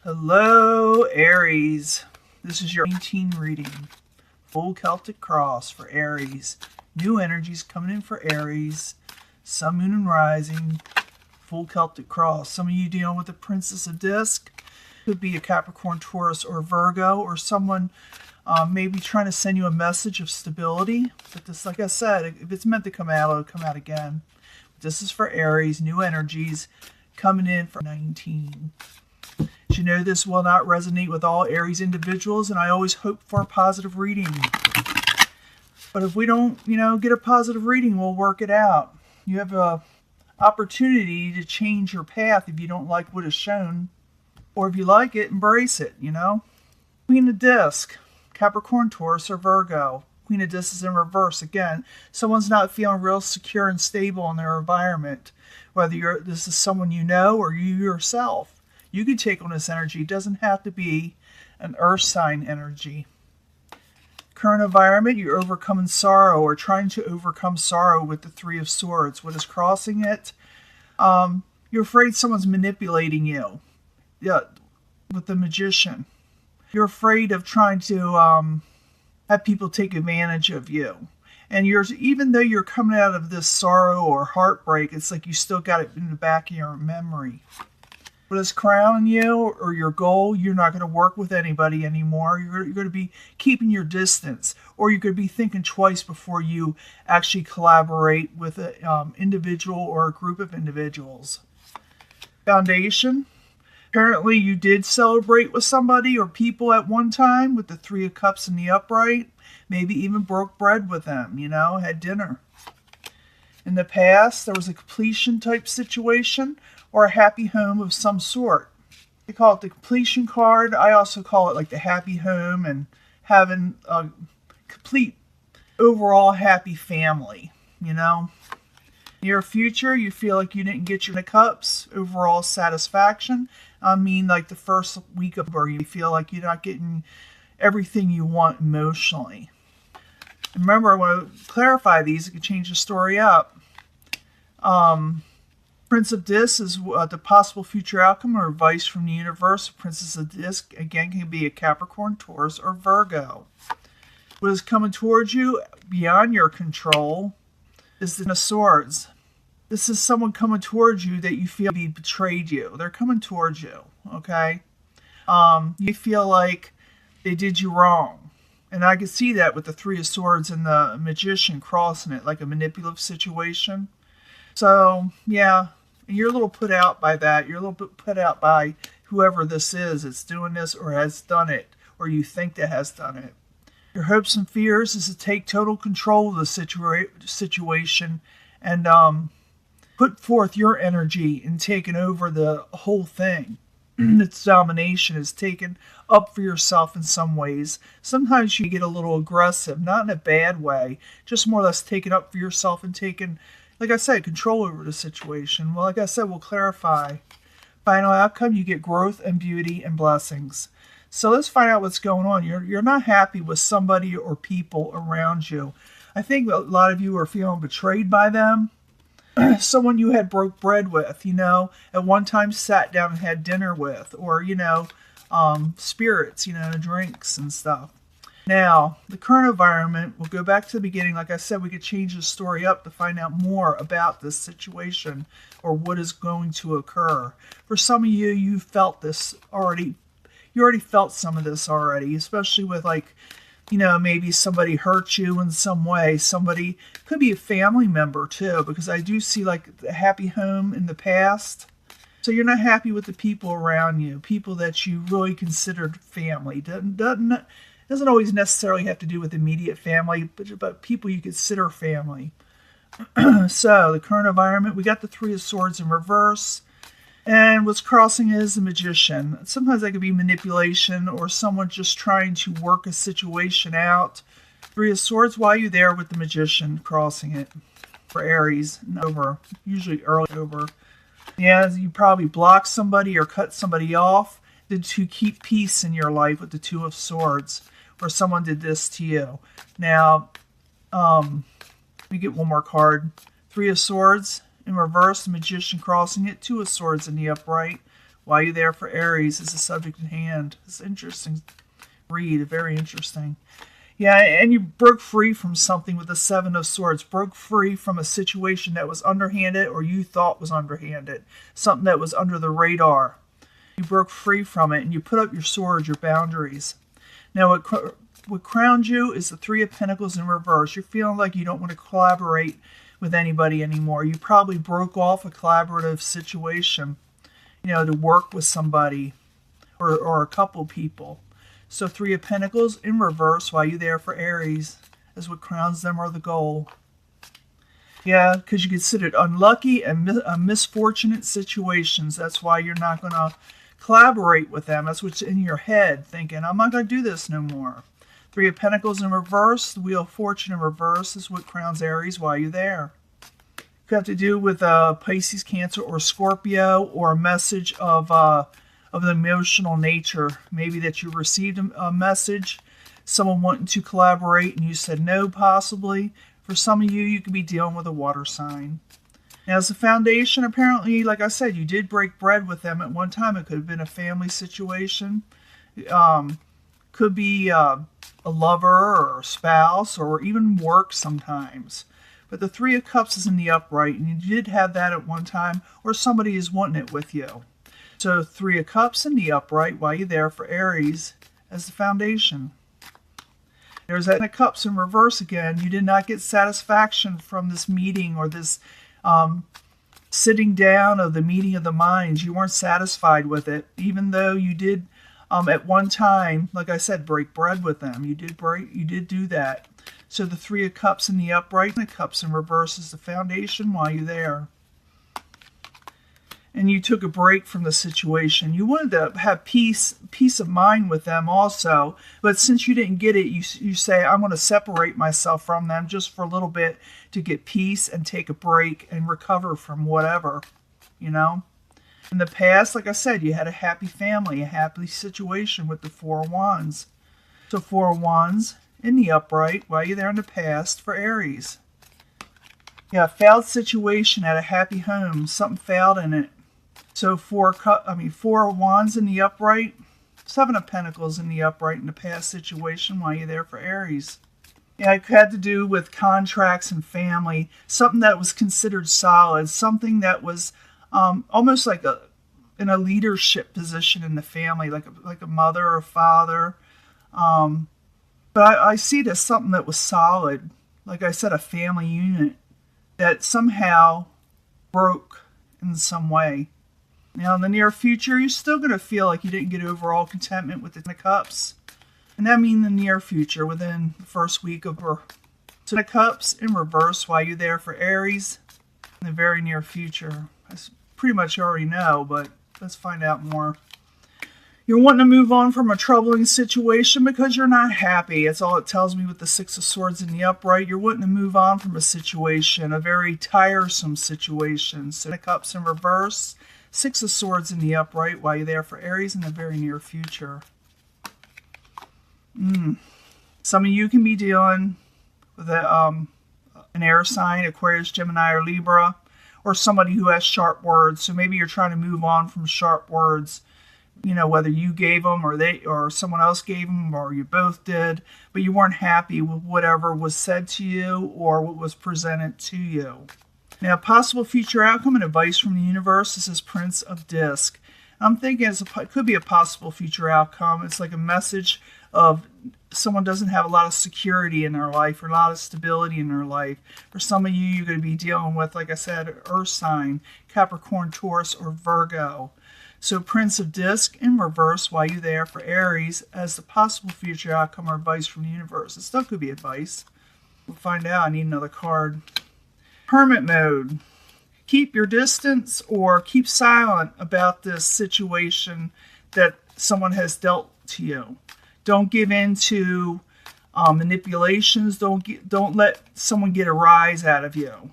Hello, Aries. This is your 19 reading. Full Celtic cross for Aries. New energies coming in for Aries. Sun, Moon, and Rising. Full Celtic cross. Some of you dealing with the Princess of Disc. Could be a Capricorn, Taurus, or Virgo, or someone maybe trying to send you a message of stability. But this, like I said, if it's meant to come out, it'll come out again. This is for Aries. New energies coming in for 19. You know this will not resonate with all Aries individuals, and I always hope for a positive reading. But if we don't, get a positive reading, we'll work it out. You have an opportunity to change your path if you don't like what is shown. Or if you like it, embrace it, Queen of Disc, Capricorn, Taurus, or Virgo. Queen of Disc is in reverse. Again, someone's not feeling real secure and stable in their environment. Whether this is someone you know or you yourself. You can take on this energy. It doesn't have to be an earth sign energy. Current environment, you're overcoming sorrow or trying to overcome sorrow with the Three of Swords. What is crossing it? You're afraid someone's manipulating you. Yeah, with the Magician. You're afraid of trying to have people take advantage of you. And even though you're coming out of this sorrow or heartbreak, it's like you still got it in the back of your memory. What is crowning you or your goal, you're not going to work with anybody anymore. You're going to be keeping your distance, or you're going to be thinking twice before you actually collaborate with an individual or a group of individuals. Foundation. Apparently you did celebrate with somebody or people at one time with the Three of Cups in the upright. Maybe even broke bread with them, had dinner. In the past, there was a completion type situation or a happy home of some sort. They call it the completion card. I also call it like the happy home and having a complete overall happy family, In your future, you feel like you didn't get your cups, overall satisfaction. I mean, like the first week of where you feel like you're not getting everything you want emotionally. Remember, I want to clarify these. It can change the story up. Prince of Disc is the possible future outcome or advice from the universe. Princess of Disc, again, can be a Capricorn, Taurus, or Virgo. What is coming towards you beyond your control is the Ten of Swords. This is someone coming towards you that you feel betrayed you. They're coming towards you, okay? You feel like they did you wrong. And I can see that with the Three of Swords and the Magician crossing it, like a manipulative situation. So, yeah, you're a little put out by that. You're a little bit put out by whoever this is that's doing this or has done it, or you think that has done it. Your hopes and fears is to take total control of the situation and put forth your energy in taking over the whole thing. Its domination is taken up for yourself in some ways. Sometimes you get a little aggressive, not in a bad way, just more or less taken up for yourself and taking, like I said, control over the situation. Well, like I said, we'll clarify. Final outcome, you get growth and beauty and blessings. So let's find out what's going on. You're not happy with somebody or people around you. I think a lot of you are feeling betrayed by them. Someone you had broke bread with, at one time sat down and had dinner with, or, spirits, drinks and stuff. Now, the current environment, we'll go back to the beginning. Like I said, we could change the story up to find out more about this situation or what is going to occur. For some of you, you felt this already. You already felt some of this already, especially with maybe somebody hurt you in some way. Somebody could be a family member too, because I do see like the happy home in the past. So you're not happy with the people around you, people that you really considered family. Doesn't always necessarily have to do with immediate family, but people you consider family. So the current environment, we got the Three of Swords in reverse. And what's crossing is the Magician. Sometimes that could be manipulation or someone just trying to work a situation out. Three of Swords, while you're there with the Magician crossing it for Aries and over, usually early over. Yeah, you probably block somebody or cut somebody off to keep peace in your life with the Two of Swords, or someone did this to you. Now, let me get one more card. Three of Swords in reverse, the Magician crossing it, Two of Swords in the upright. Why are you there for Aries is the subject at hand. It's interesting read, very interesting. Yeah, and you broke free from something with the Seven of Swords. Broke free from a situation that was underhanded or you thought was underhanded. Something that was under the radar. You broke free from it and you put up your swords, your boundaries. Now, what crowned you is the Three of Pentacles in reverse. You're feeling like you don't want to collaborate with anybody anymore. You probably broke off a collaborative situation, to work with somebody or a couple people. So Three of Pentacles in reverse, why you there for Aries, is what crowns them or the goal. Yeah, because you considered unlucky and misfortunate situations. That's why you're not going to collaborate with them. That's what's in your head, thinking, I'm not going to do this no more. Three of Pentacles in reverse, the Wheel of Fortune in reverse is what crowns Aries, why you there. Could have to do with Pisces, Cancer, or Scorpio, or a message of an emotional nature. Maybe that you received a message, someone wanting to collaborate, and you said no, possibly. For some of you, you could be dealing with a water sign. Now, as a foundation, apparently, like I said, you did break bread with them at one time. It could have been a family situation. Could be a lover or a spouse, or even work sometimes. But the Three of Cups is in the upright, and you did have that at one time, or somebody is wanting it with you. So Three of Cups in the upright, why you there for Aries as the foundation. There's that Ten of Cups in reverse again. You did not get satisfaction from this meeting or this sitting down of the meeting of the minds. You weren't satisfied with it, even though you did at one time, like I said, break bread with them. You did do that. So the Three of Cups in the upright and the Cups in reverse is the foundation while you're there. And you took a break from the situation. You wanted to have peace of mind with them also. But since you didn't get it, you say, I'm going to separate myself from them just for a little bit to get peace and take a break and recover from whatever, In the past, like I said, you had a happy family, a happy situation with the Four of Wands. So Four of Wands in the upright while you're there in the past for Aries. Yeah, failed situation at a happy home. Something failed in it. So Four of Wands in the upright, Seven of Pentacles in the upright in the past situation while you're there for Aries. Yeah, it had to do with contracts and family, something that was considered solid, something that was almost like in a leadership position in the family, like a mother or father. But I see it as something that was solid, like I said, a family unit that somehow broke in some way. Now, in the near future, you're still going to feel like you didn't get overall contentment with the Ten of Cups. And that means in the near future, within the first week of birth. Ten of Cups in reverse while you're there for Aries in the very near future. I pretty much already know, but let's find out more. You're wanting to move on from a troubling situation because you're not happy. That's all it tells me with the Six of Swords in the upright. You're wanting to move on from a situation, a very tiresome situation. So Ten of Cups in reverse. Six of Swords in the upright while you're there for Aries in the very near future. Some of you can be dealing with an air sign, Aquarius, Gemini, or Libra, or somebody who has sharp words. So maybe you're trying to move on from sharp words, whether you gave them or someone else gave them or you both did, but you weren't happy with whatever was said to you or what was presented to you. Now, possible future outcome and advice from the universe. This is Prince of Disc. I'm thinking it could be a possible future outcome. It's like a message of someone doesn't have a lot of security in their life or a lot of stability in their life. For some of you, you're going to be dealing with, like I said, Earth sign, Capricorn, Taurus, or Virgo. So Prince of Disc in reverse while you're there for Aries as the possible future outcome or advice from the universe. It still could be advice. We'll find out. I need another card. Hermit mode. Keep your distance or keep silent about this situation that someone has dealt to you. Don't give in to manipulations. Don't let someone get a rise out of you,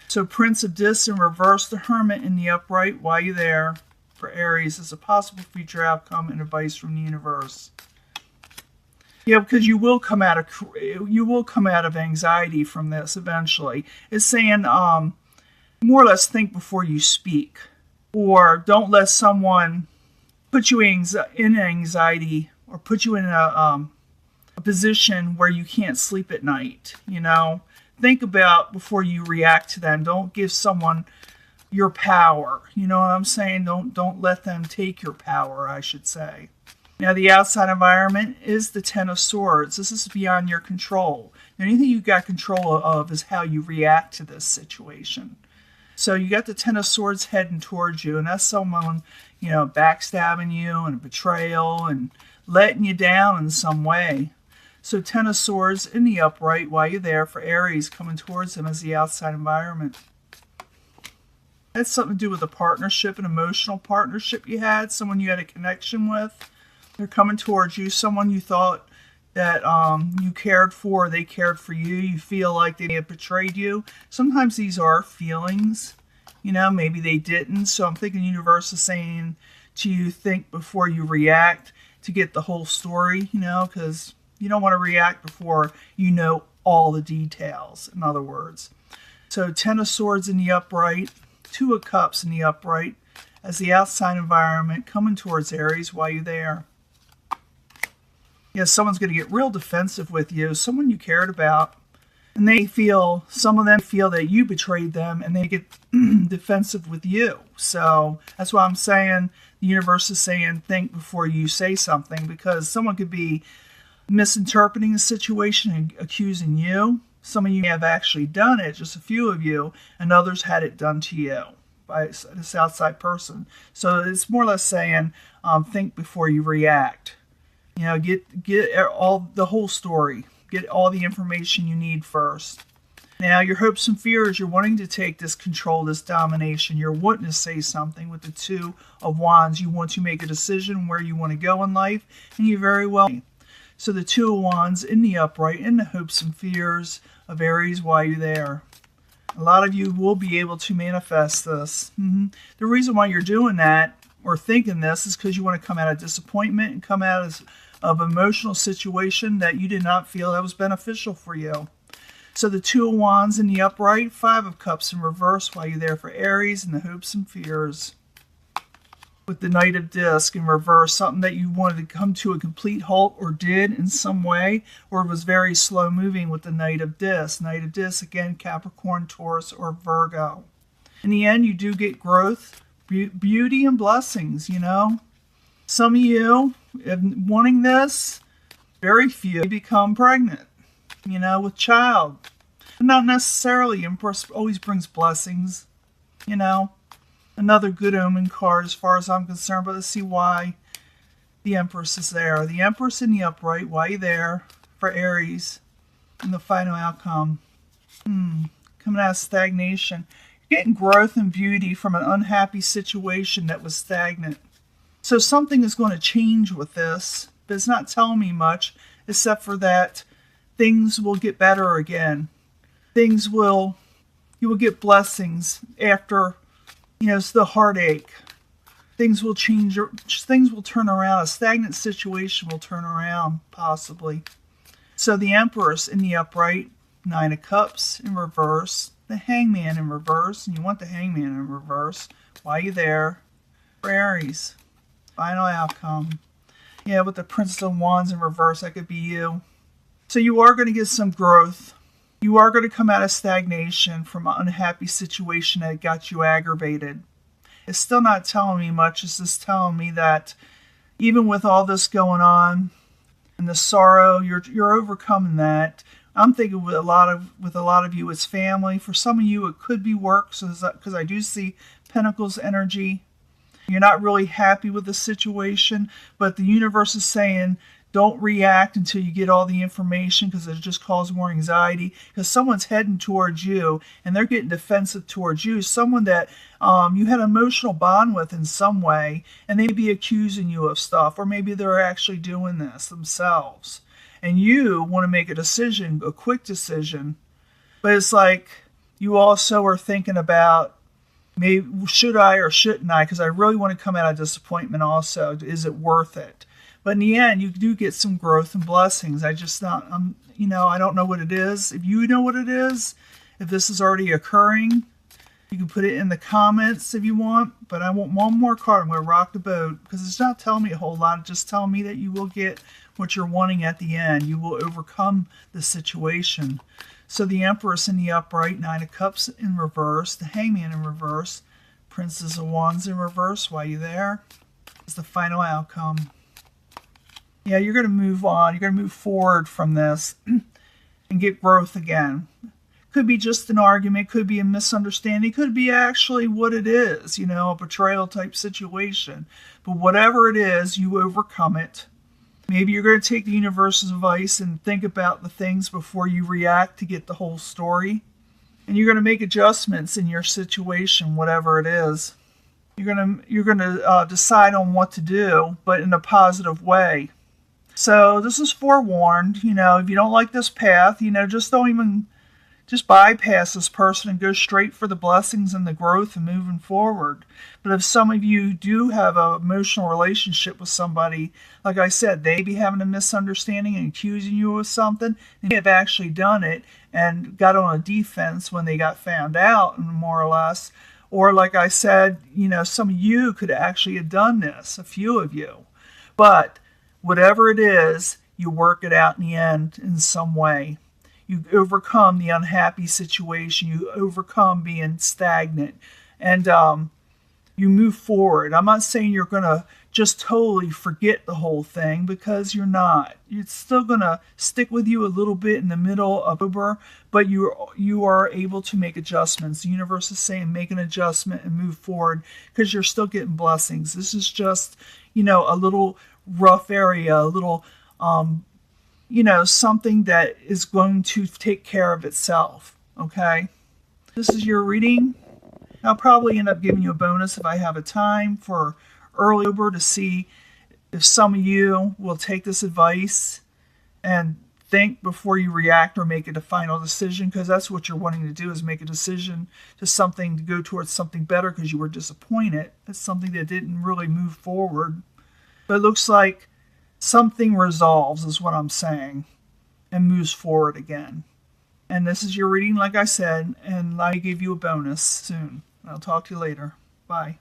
So Prince of Discs in reverse, the Hermit in the upright while you're there for Aries is a possible future outcome and advice from the universe. Yeah, because you will come out of anxiety from this eventually. It's saying more or less think before you speak, or don't let someone put you in anxiety or put you in a position where you can't sleep at night. Think about before you react to them. Don't give someone your power. You know what I'm saying? Don't let them take your power, I should say. Now, the outside environment is the Ten of Swords. This is beyond your control. The only thing you got control of is how you react to this situation. So you got the Ten of Swords heading towards you, and that's someone, backstabbing you and betrayal and letting you down in some way. So Ten of Swords in the upright while you're there for Aries, coming towards them as the outside environment. That's something to do with a partnership, an emotional partnership you had, someone you had a connection with. They're coming towards you, someone you thought that you cared for, they cared for you. You feel like they may have betrayed you. Sometimes these are feelings. Maybe they didn't. So I'm thinking the universe is saying to you, think before you react to get the whole story, because you don't want to react before you know all the details, in other words. So Ten of Swords in the upright, Two of Cups in the upright as the outside environment coming towards Aries while you're there. Yes, someone's going to get real defensive with you, someone you cared about, and some of them feel that you betrayed them, and they get defensive with you. So that's why I'm saying the universe is saying think before you say something, because someone could be misinterpreting the situation and accusing you. Some of you have actually done it, just a few of you, and others had it done to you by this outside person. So it's more or less saying think before you react. Get all the whole story. Get all the information you need first. Now, your hopes and fears, you're wanting to take this control, this domination. You're wanting to say something with the Two of Wands. You want to make a decision where you want to go in life, and you very well. So the Two of Wands in the upright, in the hopes and fears of Aries while you're there. A lot of you will be able to manifest this. The reason why you're doing that or thinking this is because you want to come out of disappointment and come out of emotional situation that you did not feel that was beneficial for you. So the Two of Wands in the upright, Five of Cups in reverse while you're there for Aries and the hopes and fears. With the Knight of Disc in reverse, something that you wanted to come to a complete halt or did in some way, or was very slow moving with the Knight of Disc. Knight of Disc, again, Capricorn, Taurus, or Virgo. In the end, you do get growth, beauty, and blessings, Some of you, wanting this, very few become pregnant, with child. But not necessarily. Empress always brings blessings, Another good omen card as far as I'm concerned, but let's see why the Empress is there. The Empress in the upright, why you there for Aries in the final outcome. Coming out of stagnation. You're getting growth and beauty from an unhappy situation that was stagnant. So something is going to change with this, but it's not telling me much, except for that things will get better again. You will get blessings after, it's the heartache. Things will change, things will turn around. A stagnant situation will turn around, possibly. So the Empress in the upright, Nine of Cups in reverse, the Hangman in reverse, and you want the Hangman in reverse. Why are you there? For Aries. Final outcome. Yeah, with the Princess of Wands in reverse, that could be you. So you are going to get some growth. You are going to come out of stagnation from an unhappy situation that got you aggravated. It's still not telling me much. It's just telling me that even with all this going on and the sorrow, you're overcoming that. I'm thinking with a lot of you, it's family. For some of you, it could be work, because I do see Pentacles energy. You're not really happy with the situation, but the universe is saying, don't react until you get all the information, because it just causes more anxiety. Because someone's heading towards you, and they're getting defensive towards you. Someone that you had an emotional bond with in some way, and they may be accusing you of stuff, or maybe they're actually doing this themselves. And you want to make a decision, a quick decision. But it's like you also are thinking about, maybe should I or shouldn't I? Because I really want to come out of disappointment also. Is it worth it? But in the end, you do get some growth and blessings. I don't know what it is. If you know what it is, if this is already occurring, You can put it in the comments if you want, but I want one more card. I'm going to rock the boat because it's not telling me a whole lot. It's just telling me that you will get what you're wanting at the end. You will overcome the situation. So the Empress in the upright, Nine of Cups in reverse, the Hangman in reverse, Princess of Wands in reverse. While you're there, is the final outcome. Yeah, you're going to move on. You're going to move forward from this and get growth again. Could be just an argument, could be a misunderstanding, could be actually what it is, you know, a betrayal type situation. But whatever it is, you overcome it. Maybe you're going to take the universe's advice and think about the things before you react to get the whole story. And you're going to make adjustments in your situation, whatever it is. You're going to decide on what to do, but in a positive way. So this is forewarned. You know, if you don't like this path, you know, just bypass this person and go straight for the blessings and the growth and moving forward. But if some of you do have an emotional relationship with somebody, like I said, they be having a misunderstanding and accusing you of something, and they have actually done it and got on a defense when they got found out, more or less. Or like I said, you know, some of you could actually have done this, a few of you. But whatever it is, you work it out in the end in some way. You overcome the unhappy situation. You overcome being stagnant. And you move forward. I'm not saying you're going to just totally forget the whole thing, because you're not. It's still going to stick with you a little bit in the middle of October, but you are able to make adjustments. The universe is saying make an adjustment and move forward, because you're still getting blessings. This is just, you know, a little rough area, a little you know, something that is going to take care of itself, okay? This is your reading. I'll probably end up giving you a bonus if I have a time for early October to see if some of you will take this advice and think before you react or make it a final decision, because that's what you're wanting to do, is make a decision to something, to go towards something better because you were disappointed. It's something that didn't really move forward. But it looks like something resolves, is what I'm saying, and moves forward again. And this is your reading, like I said, and I give you a bonus soon. I'll talk to you later. Bye.